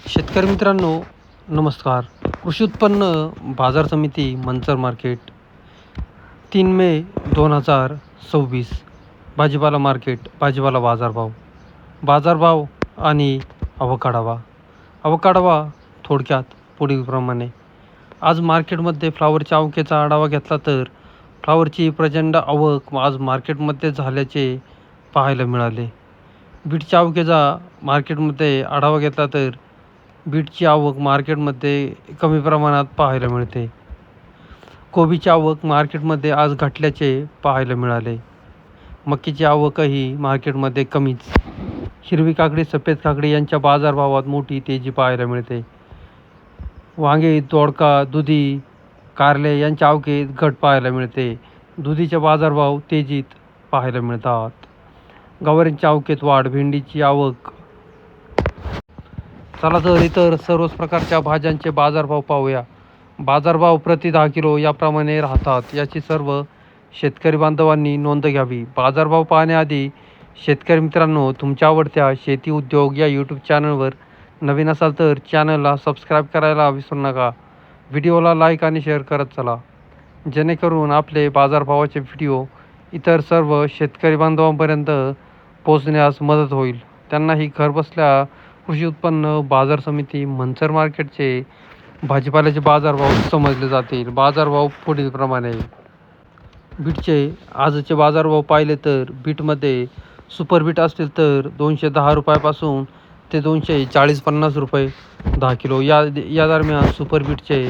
शेतकरी मित्रांनो नमस्कार. कृषी उत्पन्न बाजार समिती मंचर मार्केट 3 मे 2026. भाजीपाला मार्केट, भाजीपाला बाजारभाव आणि आवक आढावा थोडक्यात पुढीलप्रमाणे. आज मार्केटमध्ये फ्लावरच्या आवकेचा आढावा घेतला तर फ्लावरची प्रचंड आवक आज मार्केटमध्ये झाल्याचे पाहायला मिळाले. बीटच्या आवकेचा मार्केटमध्ये आढावा घेतला तर बीटची आवक मार्केटमध्ये कमी प्रमाणात पाहायला मिळते. कोबीची आवक मार्केटमध्ये आज घटल्याचे पाहायला मिळाले. मक्याची आवकही मार्केटमध्ये कमीच. हिरवी काकडी, सफेद काकडी यांच्या बाजारभावात मोठी तेजी पाहायला मिळते. वांगे, दोडका, दुधी, कारले यांच्या आवकेत घट पाहायला मिळते. दुधीचे बाजारभाव तेजीत पाहायला मिळतात. गवारींच्या आवकेत वाढ. भेंडीची आवक. चला तर इतर सर्वच प्रकारच्या भाज्यांचे बाजारभाव पाहूया. बाजारभाव प्रति 10 किलो याप्रमाणे राहतात. याची सर्व शेतकरी बांधवांनी नोंद घ्यावी. बाजारभाव पाहण्याआधी शेतकरी मित्रांनो, तुमच्या आवडत्या शेती उद्योग या यूट्यूब चॅनलवर नवीन असाल तर चॅनलला सबस्क्राईब करायला विसरू नका. व्हिडिओला लाईक आणि शेअर करत चला, जेणेकरून आपले बाजारभावाचे व्हिडिओ इतर सर्व शेतकरी बांधवांपर्यंत पोहोचण्यास मदत होईल. त्यांनाही घरबसल्या कृषी उत्पन्न बाजार समिती मंचर मार्केटचे भाजीपाल्याचे बाजारभाव समजले जातील. बाजारभाव पुढीलप्रमाणे. बीटचे आजचे बाजारभाव पाहिले तर बीटमध्ये सुपर बीट असतील तर 210 रुपयापासून ते 240-50 रुपये 10 किलो या दरम्यान सुपर बीटचे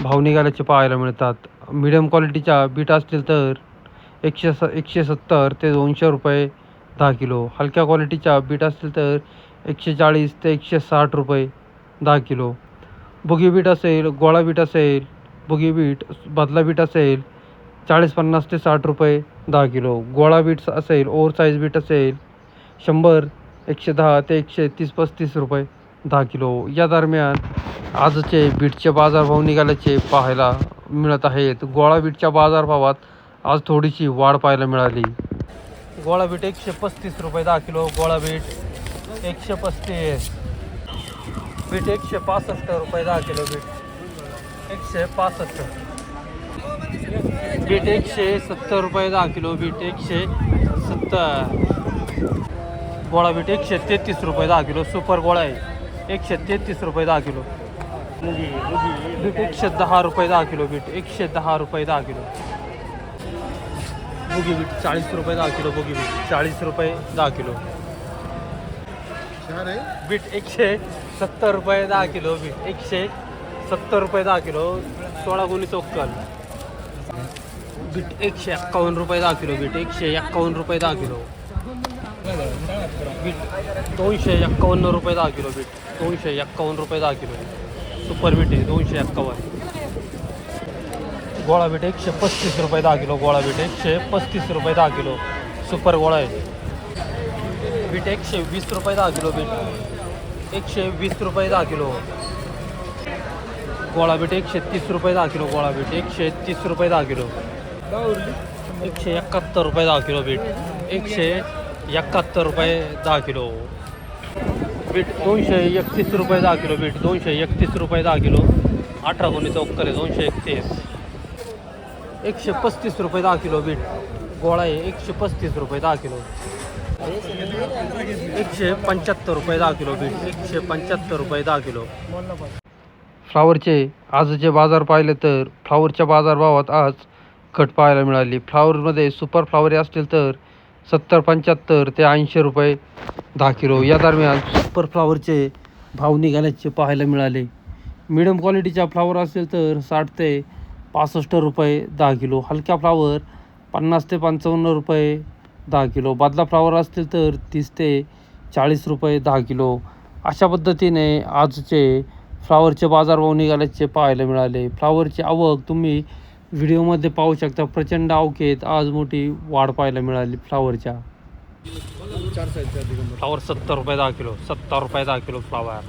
भाव निघाल्याचे पाहायला मिळतात. मिडियम क्वालिटीच्या बीट असतील तर 170 ते 200 रुपये 10 किलो. हलक्या क्वालिटीच्या बीट असतील तर 140 ते 160 रुपये 10 किलो. बुगी बीट असेल, गोळा बीट असेल, बुगी बीट, बदला बीट असेल 40-50 ते 60 रुपये 10 किलो. गोळा बीट असेल, ओव्हर साईज बीट असेल 100, 110 ते 130-35 रुपये 10 किलो. या दरम्यान आजचे बीटचे बाजारभाव निघाल्याचे पाहायला मिळत आहेत. गोळा बीटच्या बाजारभावात आज थोडीशी वाढ पाहायला मिळाली. गोळा बीट 135 रुपये 10 किलो. गोळा बीट 135. बीट 165 रुपये 10 किलो. बीट 165. बीट 170 रुपये 10 किलो. बीट 170. गोळा बीट 133 रुपये 10 किलो. सुपर गोळा आहे 133 रुपये 10 किलो. बीट 110 रुपये 10 किलो. बीट 110 रुपये 10 किलो. बुगी बीट 40 रुपये 10 किलो. बुगी बीट 40 रुपये 10 किलो. बीट 170 रुपये 10 किलो. बीट 170 रुपये 10 किलो. 16 गुणी चौक्कल. बीट 151 रुपये 10 किलो. बीट 151 रुपये 10 किलो. बीट 251 रुपये 10 किलो. बीट 251 रुपये 10 किलो. सुपर बीट आहे 251. गोळा बीट 135 रुपये 10 किलो. गोळा बीट 135 रुपये 10 किलो. सुपर गोळा आहे. बीट 120 रुपये 10 किलो. बीट 120 रुपये 10 किलो. गोळा बीट 130 रुपये 10 किलो. गोळा बीट 130 रुपये 10 किलो. 171 रुपये 10 किलो. बीट 171 रुपये 10 किलो. बीट 231 रुपये 10 किलो. बीट 231 रुपये 10 किलो. 18 गुणी चौक्कर आहे 231. 135 रुपये 10 किलो. बीट गोळा आहे 135 रुपये 10 किलो. 175 रुपये 10 किलो. बीट 175 रुपये 10 किलो. फ्लावरचे आजचे बाजार पाहिले तर फ्लावरच्या बाजारभावात आज घट पाहायला मिळाली. फ्लावरमध्ये सुपर फ्लावर असतील तर 70-75 ते 80 रुपये 10 किलो. या दरम्यान सुपर फ्लावरचे भाव निघाल्याचे पाहायला मिळाले. मिडियम क्वालिटीच्या फ्लावर असतील तर 60 ते 65 रुपये 10 किलो. हलक्या फ्लावर 50 ते 55 रुपये 10 किलो. बदला फ्लावर असतील तर 30 ते 40 रुपये 10 किलो. अशा पद्धतीने आजचे फ्लावरचे बाजारभाव निघाल्याचे पाहायला मिळाले. फ्लावरची आवक तुम्ही व्हिडिओमध्ये पाहू शकता. प्रचंड आवकेत आज मोठी वाढ पाहायला मिळाली फ्लावरच्या. फ्लावर 70 रुपये 10 किलो. 70 रुपये 10 किलो फ्लावर.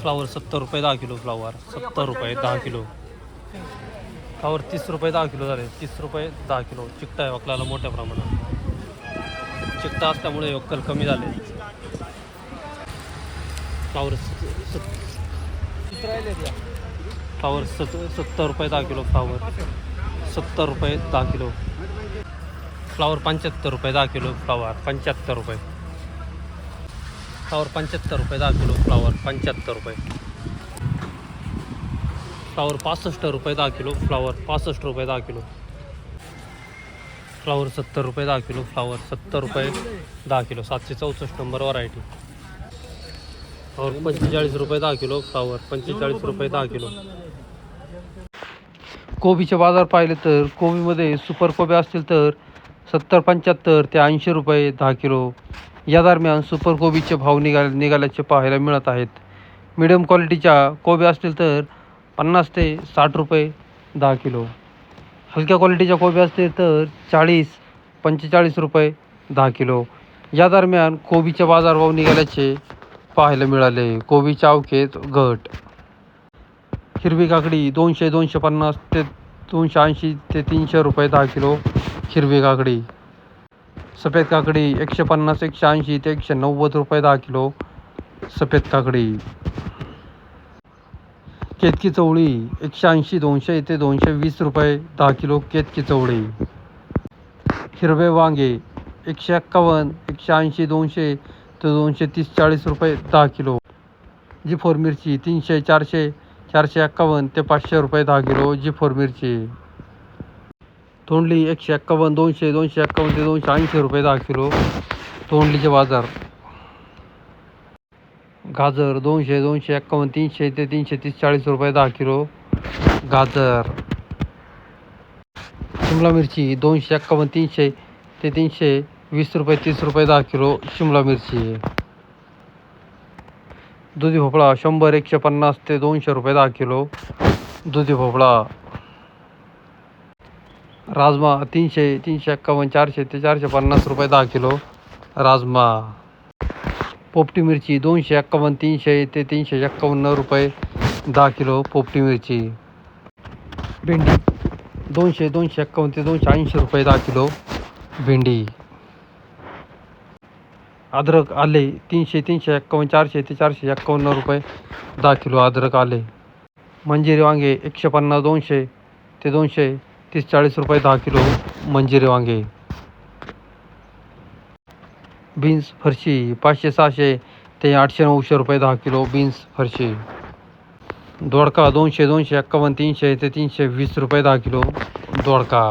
फ्लावर 70 रुपये 10 किलो. फ्लावर 70 रुपये 10 किलो. फ्लावर 30 रुपये 10 किलो झाले. 30 रुपये 10 किलो. चिकटा आहे आपल्याला मोठ्या प्रमाणात. चिकटा असल्यामुळे वक्कल कमी झाले. फ्लावर 70 रुपये 10 किलो. फ्लावर 70 रुपये 10 किलो. फ्लावर 75 रुपये 10 किलो. फ्लावर 75 रुपये. फ्लावर 75 रुपये 10 किलो. फ्लावर 75 रुपये. फ्लावर 65 रुपये 10 किलो. फ्लावर 65 रुपये 10 किलो. फ्लावर 70 रुपये 10 किलो. फ्लावर 70 रुपये 10 किलो. 764 number variety. फ्लावर 45 रुपये 10 किलो. फ्लावर 45 रुपये 10 किलो. कोबीचे बाजार पाहिले तर कोबीमध्ये सुपर कोबी असतील तर 70-75 ते 80 रुपये 10 किलो या दरम्यान सुपर कोबीचे भाव निघाल्याचे पाहायला मिळत आहेत. मिडियम क्वालिटीच्या कोबी असतील तर 50 ते 60 रुपये 10 किलो. हलक्या क्वालिटीच्या कोबी असतील तर 40-45 रुपये 10 किलो या दरम्यान कोबीचे बाजारभाव निघाल्याचे पाहायला मिळाले. कोबीच्या अवकेत घट. हिरवी काकडी 200-250 ते 280 ते 300 रुपये 10 किलो हिरवी काकडी. सफेद काकडी 150-180 ते 190 रुपये 10 किलो सफेद काकडी. केतकी चवळी 180-200 ते 220 रुपये 10 किलो केतकी चवळी. हिरवे वांगे 151-180-200 ते 230-40 रुपये 10 किलो. जी4 मिरची 300-400-451 ते 500 रुपये 10 किलो जी4 मिरची. तोंडली 151-200-251 ते 280 रुपये 10 किलो तोंडलीचे बाजार. गाजर 200-251-300 ते 330-40 रुपये 10 किलो गाजर. शिमला मिरची 251-300 ते 320 रुपये 30 रुपये 10 किलो शिमला मिरची. दुधी भोपळा 100-150 ते 200 रुपये 10 किलो दुधी भोपळा. राजमा 300-351-400 ते 450 रुपये 10 किलो राजमा. पोपटी मिरची 251-300 ते 351 रुपये 10 किलो पोपटी मिरची. भेंडी 200-251 ते 280 रुपये 10 किलो भेंडी. अद्रक आले 300-351-400 ते 451 रुपये 10 किलो अद्रक आले. मंजिरी वांगे 150-200 ते 230-40 रुपये 10 किलो मंजिरी वांगे. बीन्स फरशी 500-600 ते 800-900 रुपये 10 किलो बीन्स फरशी. दोडका 200-251-300 ते 320 रुपये 10 किलो दोडका.